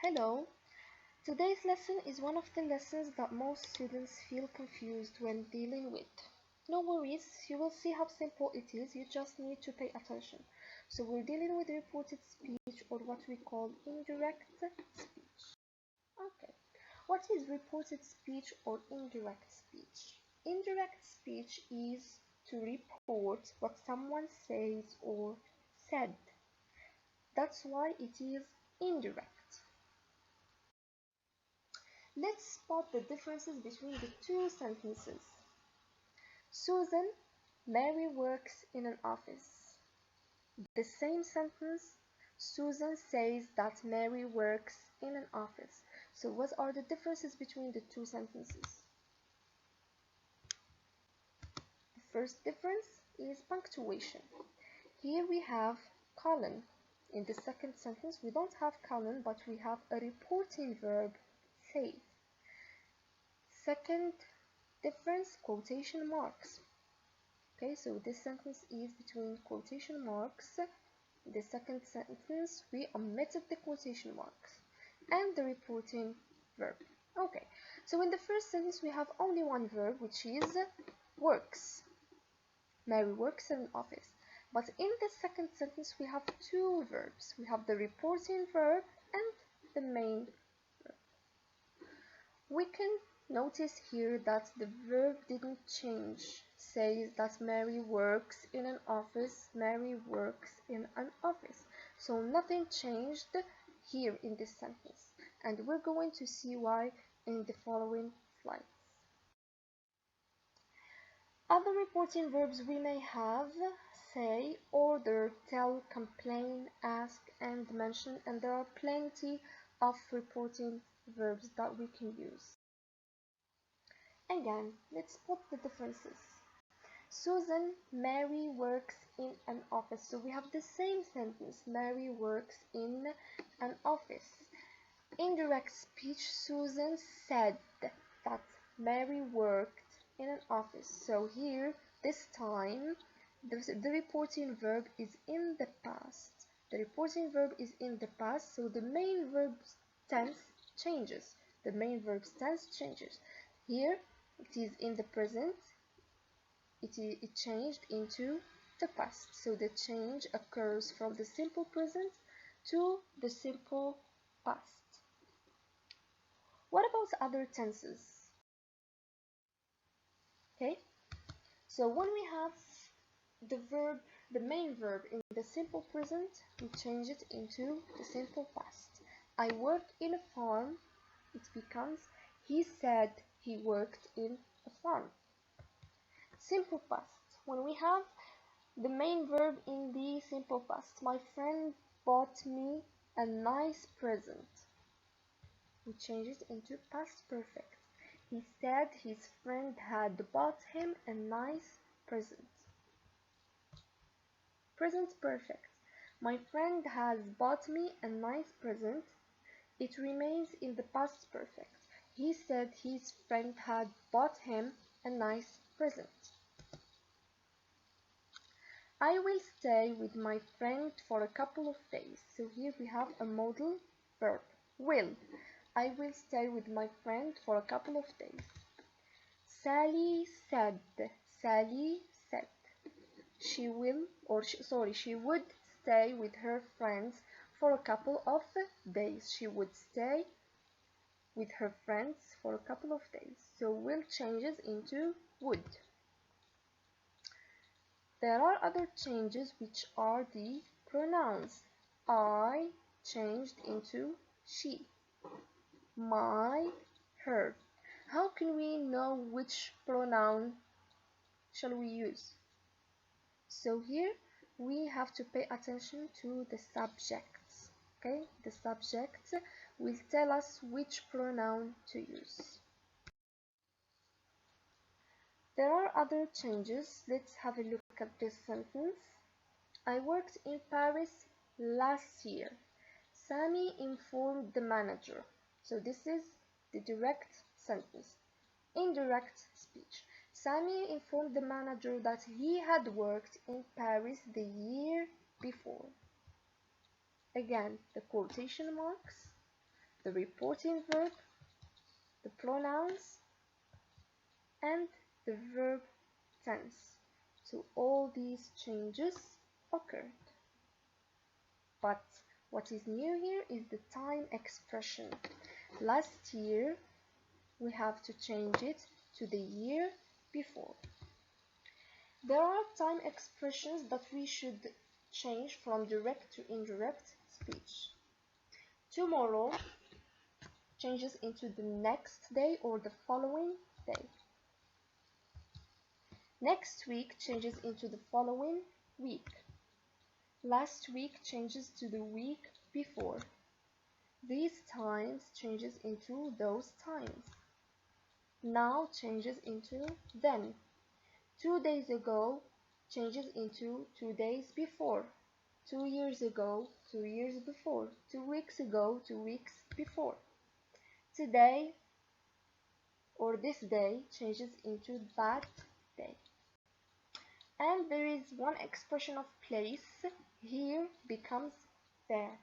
Hello, today's lesson is one of the lessons that most students feel confused when dealing with. No worries, you will see how simple it is, you just need to pay attention. So we're dealing with reported speech, or what we call indirect speech. Okay, what is reported speech or indirect speech? Indirect speech is to report what someone says or said. That's why it is indirect. Let's spot the differences between the two sentences. Susan, Mary works in an office. The same sentence, Susan says that Mary works in an office. So what are the differences between the two sentences? The first difference is punctuation. Here we have colon. In the second sentence we don't have colon, but we have a reporting verb, say. Second difference, quotation marks. Okay, so this sentence is between quotation marks. The second sentence, we omitted the quotation marks and the reporting verb. Okay, so in the first sentence we have only one verb, which is works. Mary works in an office. But in the second sentence we have two verbs. We have the reporting verb and the main verb. We can notice here that the verb didn't change. Says that Mary works in an office. Mary works in an office. So nothing changed here in this sentence. And we're going to see why in the following slides. Other reporting verbs we may have: say, order, tell, complain, ask, and mention. And there are plenty of reporting verbs that we can use. Again, let's spot the differences. Susan, Mary works in an office. So we have the same sentence. Mary works in an office. Indirect speech, Susan said that Mary worked in an office. So here, this time, the reporting verb is in the past. The reporting verb is in the past, so the main verb's tense changes. The main verb's tense changes. Here, it is in the present. It changed into the past. So the change occurs from the simple present to the simple past. What about other tenses? Okay, so when we have the main verb in the simple present, we change it into the simple past. I work in a farm. It becomes he said he worked in a farm. Simple past. When we have the main verb in the simple past, my friend bought me a nice present. We change it into past perfect. He said his friend had bought him a nice present. Present perfect. My friend has bought me a nice present. It remains in the past perfect. He said his friend had bought him a nice present. I will stay with my friend for a couple of days. So here we have a modal verb, will. I will stay with my friend for a couple of days. Sally said. Sally said. She would stay with her friends for a couple of days. She would stay with her friends for a couple of days. So will changes into would. There are other changes, which are the pronouns. I changed into she. My, her. How can we know which pronoun shall we use? So here we have to pay attention to the subjects. Okay, the subject will tell us which pronoun to use. There are other changes. Let's have a look at this sentence. I worked in Paris last year. Sammy informed the manager. So this is the direct sentence. Indirect speech. Sammy informed the manager that he had worked in Paris the year before. Again, the quotation marks the reporting verb, the pronouns, and the verb tense. So all these changes occurred. But what is new here is the time expression. Last year, we have to change it to the year before. There are time expressions that we should change from direct to indirect speech. Tomorrow changes into the next day or the following day. Next week changes into the following week. Last week changes to the week before. These times changes into those times. Now changes into then. 2 days ago changes into 2 days before. 2 years ago, 2 years before. 2 weeks ago, 2 weeks before. Today or this day changes into that day. And there is one expression of place. Here becomes there.